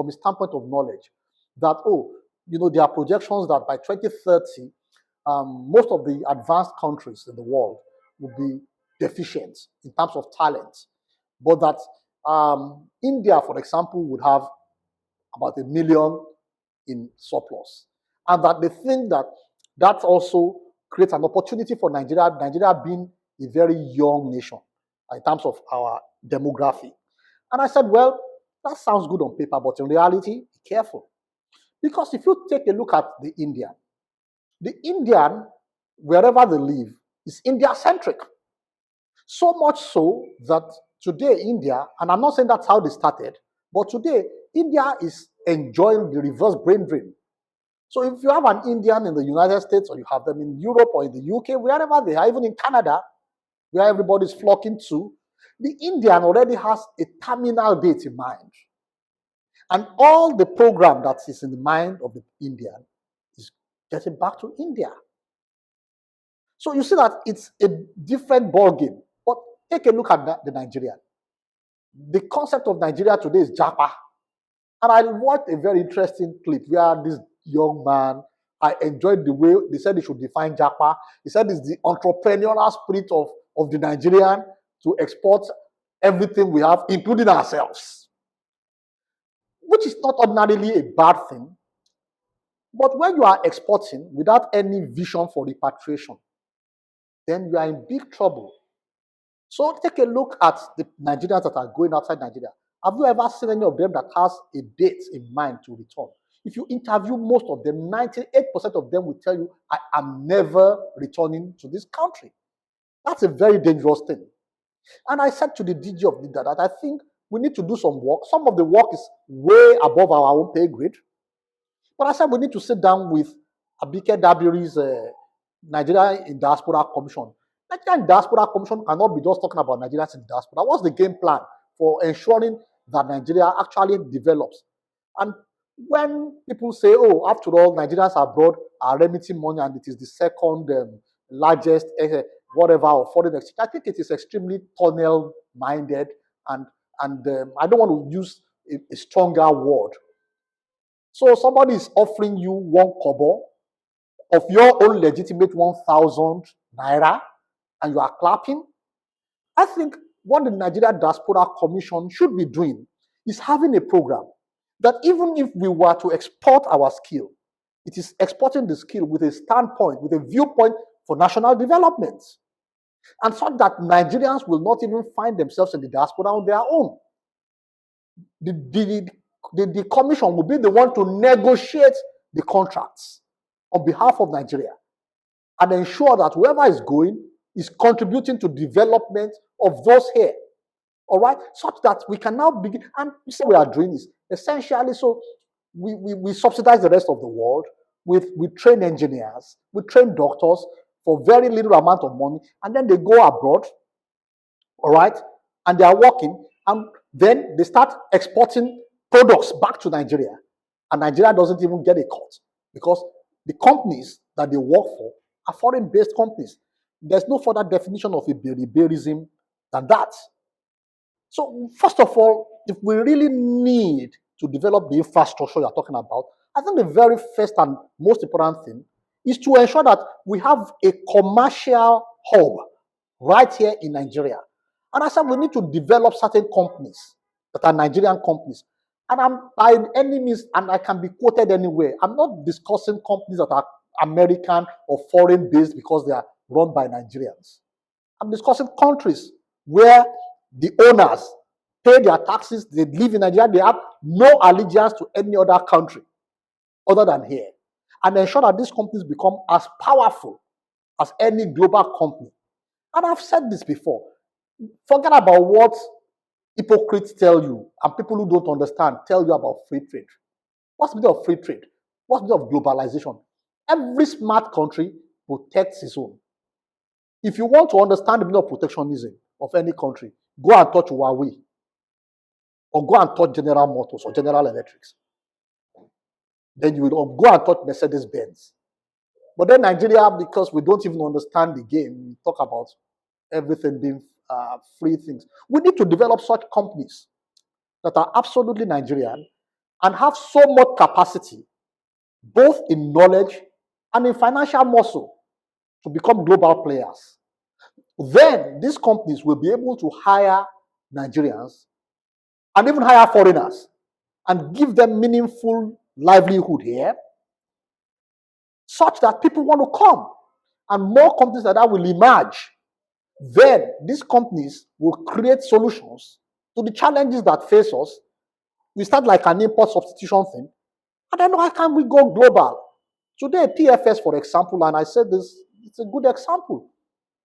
from a standpoint of knowledge that, oh, there are projections that by 2030, most of the advanced countries in the world will be deficient in terms of talent, but that India, for example, would have about 1 million in surplus, and that they think that also creates an opportunity for Nigeria being a very young nation in terms of our demography. And I said, well, that sounds good on paper, but in reality, be careful. Because if you take a look at the Indian, wherever they live, is India-centric. So much so that today India, and I'm not saying that's how they started, but today India is enjoying the reverse brain drain. So if you have an Indian in the United States, or you have them in Europe or in the UK, wherever they are, even in Canada, where everybody's flocking to, the Indian already has a terminal date in mind. And all the program that is in the mind of the Indian is getting back to India. So you see that it's a different ballgame. But take a look at the Nigerian. The concept of Nigeria today is Japa. And I watched a very interesting clip where this young man, I enjoyed the way they said he should define Japa. He said it's the entrepreneurial spirit of the Nigerian to export everything we have, including ourselves, which is not ordinarily a bad thing. But when you are exporting without any vision for repatriation, then you are in big trouble. So take a look at the Nigerians that are going outside Nigeria. Have you ever seen any of them that has a date in mind to return? If you interview most of them, 98% of them will tell you, I am never returning to this country. That's a very dangerous thing. And I said to the DG of NIDA that I think we need to do some work. Some of the work is way above our own pay grade. But I said we need to sit down with Abike Dabiri's Nigeria in Diaspora Commission. Nigeria in Diaspora Commission cannot be just talking about Nigerians in diaspora. What's the game plan for ensuring that Nigeria actually develops? And when people say, oh, after all, Nigerians abroad are remitting money and it is the second largest whatever or foreign exchange, I think it is extremely tunnel-minded, and I don't want to use a stronger word. So somebody is offering you 1 kobo of your own legitimate 1,000 naira, and you are clapping. I think what the Nigeria Diaspora Commission should be doing is having a program that even if we were to export our skill, it is exporting the skill with a standpoint, with a viewpoint for national development. And so that Nigerians will not even find themselves in the diaspora on their own. The commission will be the one to negotiate the contracts on behalf of Nigeria and ensure that whoever is going is contributing to development of those here. All right? Such that we can now begin. And you see, we are doing this essentially. So we subsidize the rest of the world. We train engineers, we train doctors for very little amount of money, and then they go abroad, all right, and they are working, and then they start exporting products back to Nigeria, and Nigeria doesn't even get a cut because the companies that they work for are foreign-based companies. There's no further definition of a beriberiism than that. So first of all, if we really need to develop the infrastructure you're talking about, I think the very first and most important thing is to ensure that we have a commercial hub right here in Nigeria. And I said we need to develop certain companies that are Nigerian companies. And I'm by any means, and I can be quoted anywhere, I'm not discussing companies that are American or foreign based because they are run by Nigerians. I'm discussing countries where the owners pay their taxes, they live in Nigeria, they have no allegiance to any other country other than here. And ensure that these companies become as powerful as any global company. And I've said this before. Forget about what hypocrites tell you and people who don't understand tell you about free trade. What's the meaning of free trade? What's the meaning of globalization? Every smart country protects its own. If you want to understand the meaning of protectionism of any country, go and touch Huawei, or go and touch General Motors or General Electrics. Then you will go and touch Mercedes-Benz. But then Nigeria, because we don't even understand the game, we talk about everything being free things. We need to develop such companies that are absolutely Nigerian and have so much capacity, both in knowledge and in financial muscle, to become global players. Then these companies will be able to hire Nigerians and even hire foreigners and give them meaningful livelihood here, such that people want to come and more companies like that will emerge. Then these companies will create solutions to the challenges that face us. We start like an import substitution thing, and then why can't we go global? Today, PFS, for example, and I said this, it's a good example.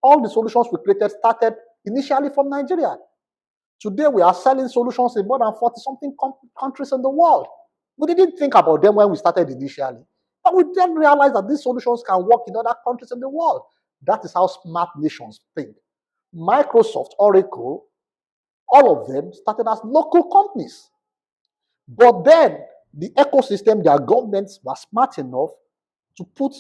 All the solutions we created started initially from Nigeria. Today, we are selling solutions in more than 40-something countries in the world. We didn't think about them when we started initially, but we then realized that these solutions can work in other countries in the world. That is how smart nations think. Microsoft, Oracle, all of them started as local companies. But then the ecosystem, their governments were smart enough to put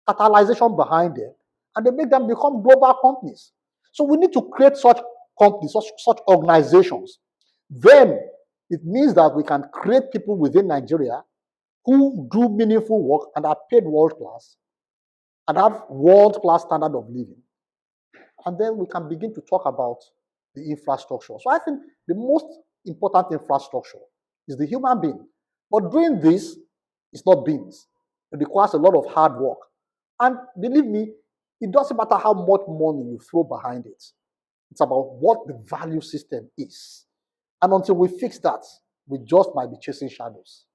catalyzation behind them, and they make them become global companies. So we need to create such companies, such organizations. Then it means that we can create people within Nigeria who do meaningful work and are paid world class and have world class standard of living. And then we can begin to talk about the infrastructure. So I think the most important infrastructure is the human being. But doing this is not beans. It requires a lot of hard work. And believe me, it doesn't matter how much money you throw behind it. It's about what the value system is. And until we fix that, we just might be chasing shadows.